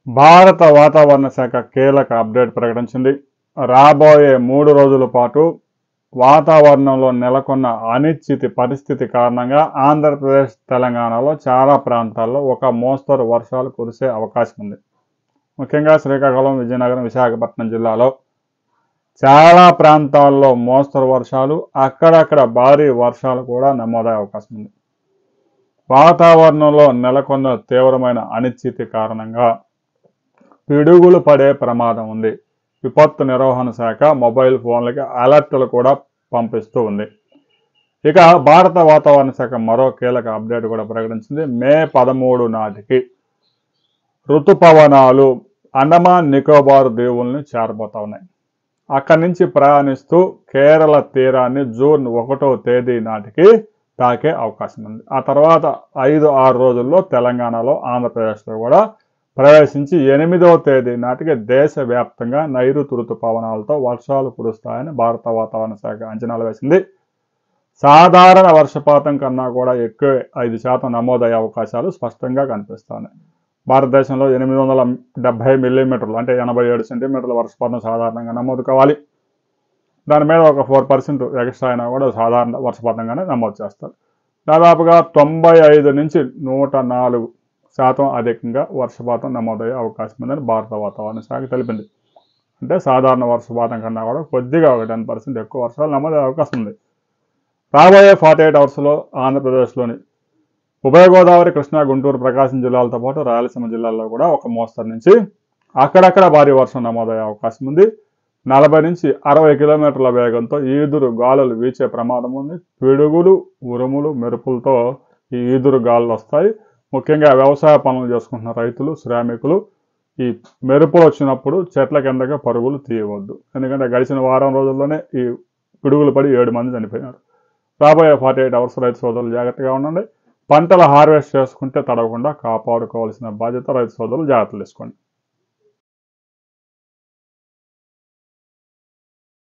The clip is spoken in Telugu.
భారత వాతావరణ శాఖ కీలక అప్డేట్ ప్రకటించింది. రాబోయే 3 రోజుల పాటు వాతావరణంలో నెలకొన్న అనిశ్చిత పరిస్థితి కారణంగా ఆంధ్రప్రదేశ్, తెలంగాణలో చాలా ప్రాంతాల్లో ఒక మోస్తరు వర్షాలు కురిసే అవకాశం ఉంది. ముఖ్యంగా శ్రీకాకుళం, విజయనగరం, విశాఖపట్నం జిల్లాలో చాలా ప్రాంతాల్లో మోస్తరు వర్షాలు, అక్కడక్కడ భారీ వర్షాలు కూడా నమోదయ్యే అవకాశం ఉంది. వాతావరణంలో నెలకొన్న తీవ్రమైన అనిశ్చితి కారణంగా పిడుగులు పడే ప్రమాదం ఉంది. విపత్తు నిర్వహణ శాఖ మొబైల్ ఫోన్లకి అలర్టులు కూడా పంపిస్తూ ఉంది. ఇక భారత వాతావరణ శాఖ మరో కీలక అప్డేట్ కూడా ప్రకటించింది. మే 13 నాటికి ఋతుపవనాలు అండమాన్ నికోబార్ దీవుల్ని చేరబోతా ఉన్నాయి. అక్కడి నుంచి ప్రయాణిస్తూ కేరళ తీరాన్ని జూన్ 1వ తేదీ నాటికి తాకే అవకాశం ఉంది. ఆ తర్వాత 5-6 రోజుల్లో తెలంగాణలో, ఆంధ్రప్రదేశ్లో కూడా ప్రవేశించి 8వ తేదీ నాటికి దేశవ్యాప్తంగా నైరుతి ఋతుపవనాలతో వర్షాలు కురుస్తాయని భారత వాతావరణ శాఖ అంచనాలు వేసింది. సాధారణ వర్షపాతం కన్నా కూడా ఎక్కువ 5% నమోదయ్యే అవకాశాలు స్పష్టంగా కనిపిస్తున్నాయి. భారతదేశంలో 870 మిల్లీమీటర్లు అంటే 87 సెంటీమీటర్ల వర్షపాతం సాధారణంగా నమోదు కావాలి. దాని మీద ఒక 4% ఎక్స్ట్రా అయినా కూడా సాధారణ వర్షపాతంగానే నమోదు చేస్తారు. దాదాపుగా 95 నుంచి 104% అధికంగా వర్షపాతం నమోదయ్యే అవకాశం ఉందని భారత వాతావరణ శాఖ తెలిపింది. అంటే సాధారణ వర్షపాతం కన్నా కూడా కొద్దిగా ఒక 10% ఎక్కువ వర్షాలు నమోదయ్యే అవకాశం ఉంది. రాబోయే 48 అవర్స్లో ఆంధ్రప్రదేశ్లోని ఉభయ గోదావరి, కృష్ణా, గుంటూరు, ప్రకాశం జిల్లాలతో పాటు రాయలసీమ జిల్లాల్లో కూడా ఒక మోస్తరు నుంచి అక్కడక్కడ భారీ వర్షం నమోదయ్యే అవకాశం ఉంది. 40 నుంచి 60 కిలోమీటర్ల వేగంతో ఈదురు గాలులు వీచే ప్రమాదం ఉంది. పిడుగులు, ఉరుములు, మెరుపులతో ఈ ఈదురు గాలులు వస్తాయి. ముఖ్యంగా వ్యవసాయ పనులు చేసుకుంటున్న రైతులు, శ్రామికులు ఈ మెరుపులు వచ్చినప్పుడు చెట్ల కిందగా పరుగులు తీయవద్దు. ఎందుకంటే గడిచిన వారం రోజుల్లోనే ఈ పిడుగులు పడి 7 మంది చనిపోయినారు. రాబోయే 48 అవర్స్ రైతు సోదరులు జాగ్రత్తగా ఉండండి. పంటలు హార్వెస్ట్ చేసుకుంటే తడవకుండా కాపాడుకోవాల్సిన బాధ్యత రైతు సోదరులు జాగ్రత్తలు తీసుకోండి.